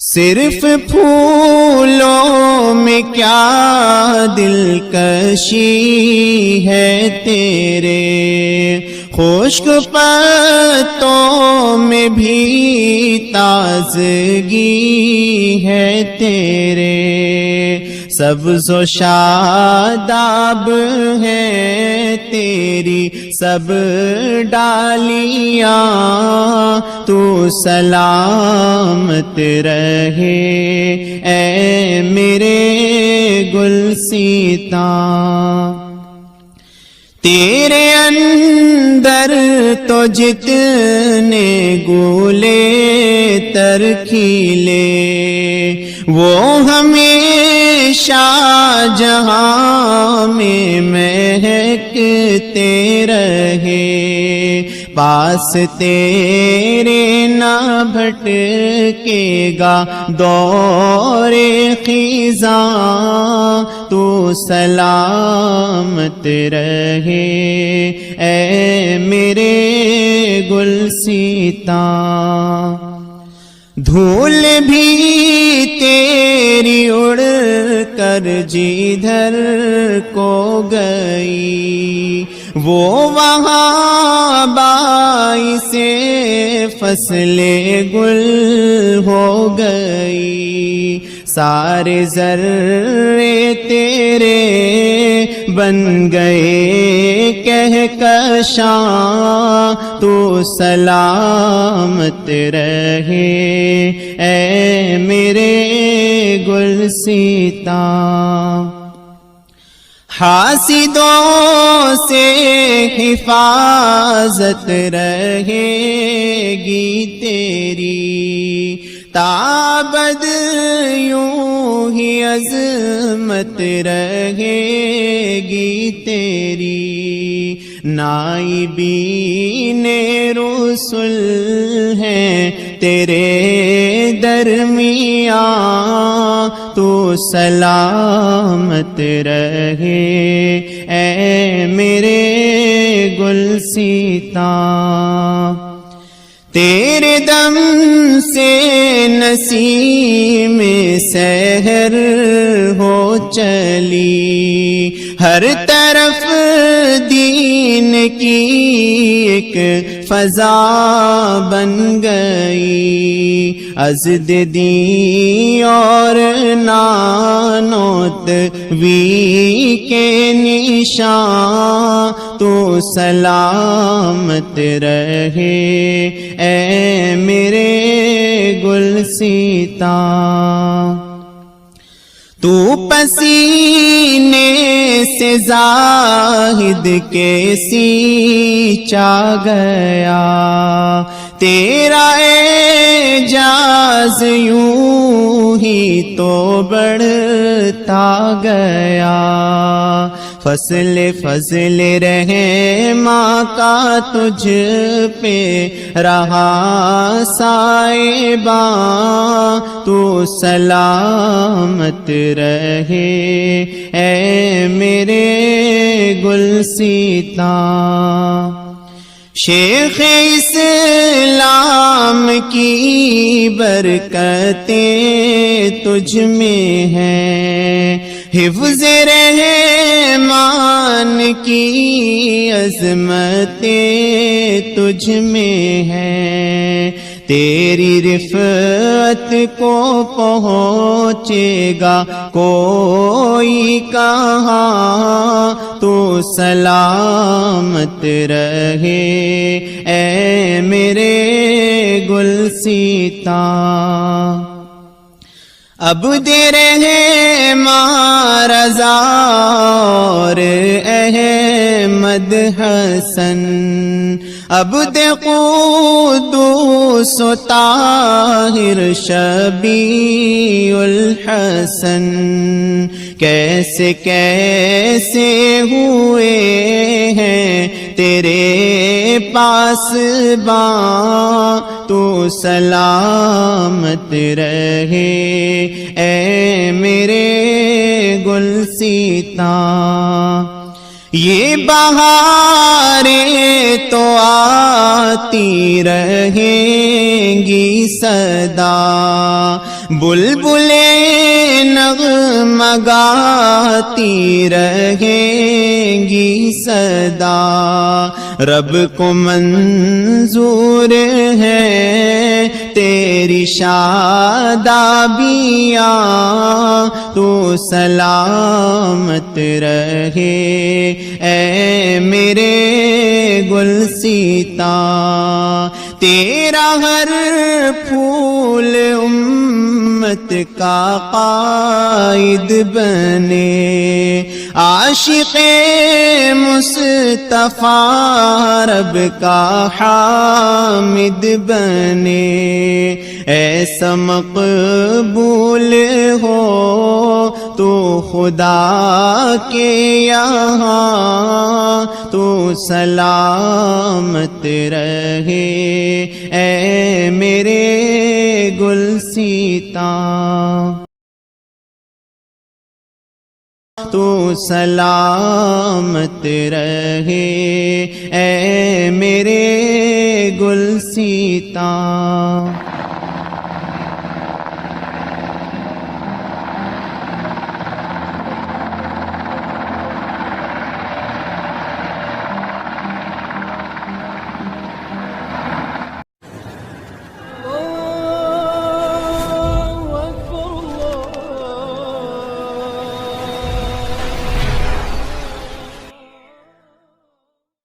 صرف پھولوں میں کیا دلکشی ہے تیرے، خشک پتوں میں بھی تازگی ہے تیرے، سبز و شاداب ہے تیری سب ڈالیاں، تو سلامت رہے اے میرے گلستاں۔ تیرے اندر تو جتنے گلے ترکھیلے، وہ ہمیشہ جہاں میں مہکتے رہے، پاس تیرے نہ بھٹکے گا دور خزاں، تو سلامت رہے اے میرے گلستاں۔ دھول بھی تیری اڑ کر جدھر کو گئی، وہ وہاں باعث فصل گل ہو گئی، سارے ذرے تیرے بن گئے کہکشاں، تو سلامت رہے اے میرے گلستاں۔ حاسدوں سے حفاظت رہے گی تیری، تابد یوں ہی عظمت رہے گی تیری، نائبین رسل ہیں تیرے درمیان، تو سلامت رہے اے میرے گلستاں۔ تیرے دم سے نسیم سحر ہو چلی، ہر طرف دین کی ایک فضا بن گئی، ازد دی اور نانوت وی کے نشان، تو سلامت رہے اے میرے گلستاں۔ تو پسینے سے زاہد کے سینچا گیا، تیرا اعجاز یوں ہی تو بڑھتا گیا، فصل فضل رحماں کا تجھ پہ رہا سائباں، تو سلامت رہے اے میرے گلستاں۔ شیخ اسلام کی برکتیں تجھ میں ہیں، حفظ رحمان کی عظمتیں تجھ میں ہیں، تیری رفعت کو پہنچے گا کوئی کہاں، تو سلامت رہے اے میرے گلستاں۔ عبد رحماں رضا اور احمد حسن، عبد قدوس و طاہر شبیع الحسن، کیسے کیسے ہوئے ہیں تیرے پاس باں، تو سلامت رہے اے میرے گلستاں۔ یہ بہاریں تو آتی رہیں گی سدا، بلبلیں نغمہ گاتی رہیں گی سدا، رب کو منظور ہے تیری شادابیاں، تو سلامت رہے اے میرے گلسیتا، تیرا ہر پھول امت کا قائد بنے، عاشق مصطفیٰ رب کا حامد بنے، ایسا مقبول ہو تو خدا کے یہاں، تو سلامت رہے اے میرے گلسیتا، تو سلامت رہے اے میرے گلسیتا۔